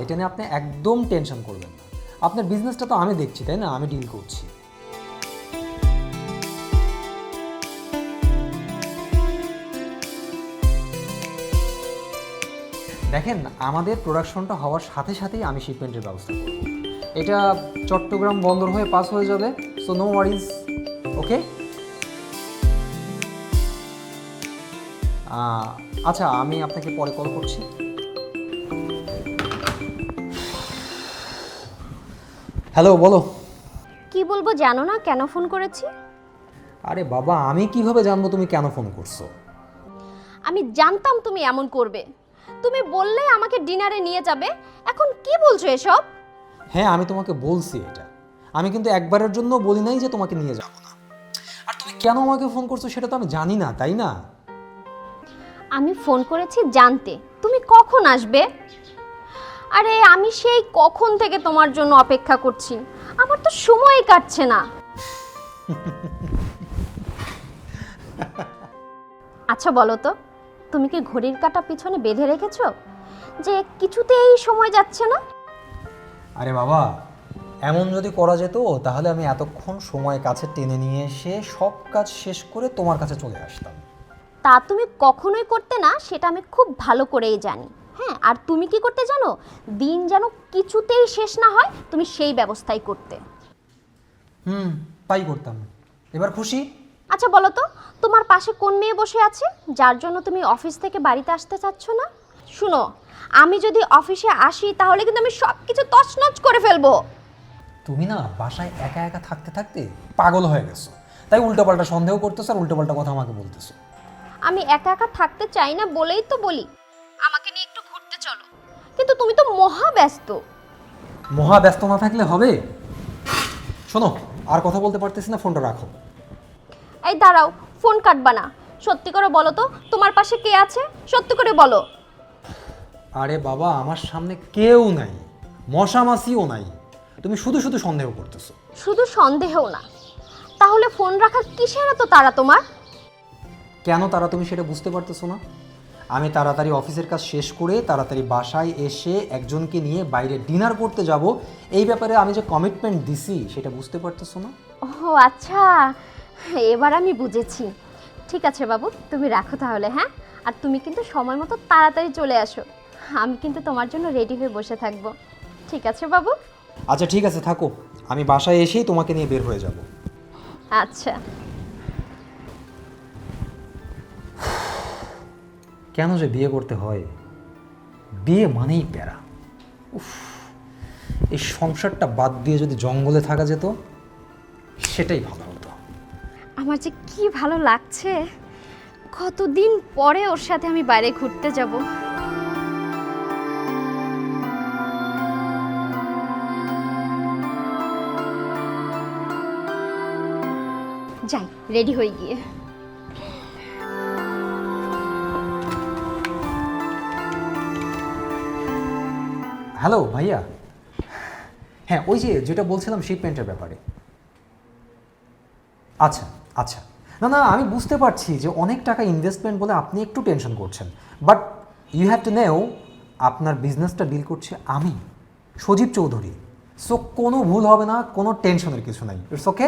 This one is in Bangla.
এটা নিয়ে আপনি একদম টেনশন করবেন না। আপনার বিজনেসটা তো আমি দেখছি, তাই না? আমি ডিল করছি। দেখেন, আমাদের প্রোডাকশনটা হওয়ার সাথে সাথেই আমি শিপমেন্টের ব্যবস্থা করব। এটা চট্টগ্রাম বন্দর হয়ে পাস হয়ে যাবে, সো নো ওয়ারিজ। ওকে, আচ্ছা, আমি আপনাকে পরে কল করছি। হ্যালো, বলো। কি বলবো জানো না কেন ফোন করেছি? আরে বাবা, আমি কিভাবে জানবো তুমি কেন ফোন করছো? আমি জানতাম তুমি এমন করবে। তুমি বললে আমাকে ডিনারে নিয়ে যাবে, এখন কি বলছো এসব? হ্যাঁ, আমি তোমাকে বলছি এটা। আমি কিন্তু একবারের জন্য বলি নাই যে তোমাকে নিয়ে যাবো না। আর তুমি কেন আমাকে ফোন করছো সেটা তো আমি জানি না, তাই না? আমি ফোন করেছি জানতে তুমি কখন আসবে। আরে আমি সেই কখন থেকে তোমার জন্য অপেক্ষা করছি, আমার তো সময়ই কাটছে না। আচ্ছা বলো তো, তুমি কি ঘড়ির কাঁটা পিছনে বেঁধে রেখেছো যে কিছুতেই সময় যাচ্ছে না? আরে বাবা, এমন যদি করা যেত তাহলে আমি এতক্ষণ সময় কাছে টেনে নিয়ে এসে সব কাজ শেষ করে তোমার কাছে চলে আসতাম। তা তুমি কখনোই করতে না, সেটা আমি খুব ভালো করেই জানি। হ্যাঁ, আর তুমি কি করতে জানো? দিন যেন কিছুতেই শেষ না হয় তুমি সেই ব্যবস্থাই করতে। তাই করতাম। এবার খুশি? আচ্ছা বলো তো, তোমার পাশে কোন মেয়ে বসে আছে যার জন্য তুমি অফিস থেকে বাড়িতে আসতে চাচ্ছ না? শুনো, আমি যদি অফিসে আসি তাহলে কিন্তু আমি সব কিছু তছনছ করে ফেলবো। তুমি না বাসায় একা একা থাকতে থাকতে পাগল হয়ে গেছো, তাই উল্টোপাল্টা সন্দেহ করতেছো আর উল্টোপাল্টা কথা আমাকে বলতেছো। আমি একা একা থাকতে চাই না বলেই তো বলি আমাকে নিয়ে একটু ঘুরতে চলো, কিন্তু তুমি তো মহা ব্যস্ত। মহা ব্যস্ত না থাকলে হবে? শোনো, আর কথা বলতে পারতেছি না, ফোনটা রাখো। এই দাঁড়াও, ফোন কাটবা না। সত্যি করে বলো তো তোমার পাশে কে আছে, সত্যি করে বলো। আরে বাবা, আমার সামনে কেউ নাই, মশা মাছিও নাই, তুমি শুধু শুধু সন্দেহ করতেছো। শুধু সন্দেহও না, তাহলে ফোন রাখার কিসের এত তাড়া তোমার? কেন তারা, তুমি সেটা বুঝতে পারতেছো না? আমি তাড়াতাড়ি অফিসের কাজ শেষ করে তাড়াতাড়ি বাসায় এসে একজনকে নিয়ে বাইরে ডিনার করতে যাব, এই ব্যাপারে আমি যে কমিটমেন্ট দিছি সেটা বুঝতে পারতেছো না? ও আচ্ছা, এবার আমি বুঝেছি। ঠিক আছে বাবু, তুমি রাখো তাহলে। হ্যাঁ, আর তুমি কিন্তু সময় মতো তাড়াতাড়ি চলে আসো, আমি কিন্তু তোমার জন্য রেডি হয়ে বসে থাকবো। ঠিক আছে বাবু? আচ্ছা ঠিক আছে, থাকো, আমি বাসায় এসেই তোমাকে নিয়ে বের হয়ে যাব। আচ্ছা। কেন যে বিয়ে করতে হয়? বিয়ে মানেই প্যারা। উফ, এই সংসারটা বাদ দিয়ে যদি জঙ্গলে থাকা যেত সেটাই ভালো হতো। আমার যে কি ভালো লাগছে, কতদিন পরে ওর সাথে আমি বাইরে ঘুরতে যাব। যাই রেডি হয়ে গিয়ে। হ্যালো ভাইয়া, হ্যাঁ ওই যে যেটা বলছিলাম শিপমেন্টের ব্যাপারে। আচ্ছা আচ্ছা, না না, আমি বুঝতে পারছি যে অনেক টাকা ইনভেস্টমেন্ট বলে আপনি একটু টেনশন করছেন, বাট ইউ হ্যাভ টু নেও আপনার বিজনেসটা ডিল করছে আমি, সজীব চৌধুরী। সো কোনো ভুল হবে না, কোনো টেনশনের কিছু নাই, ইটস ওকে।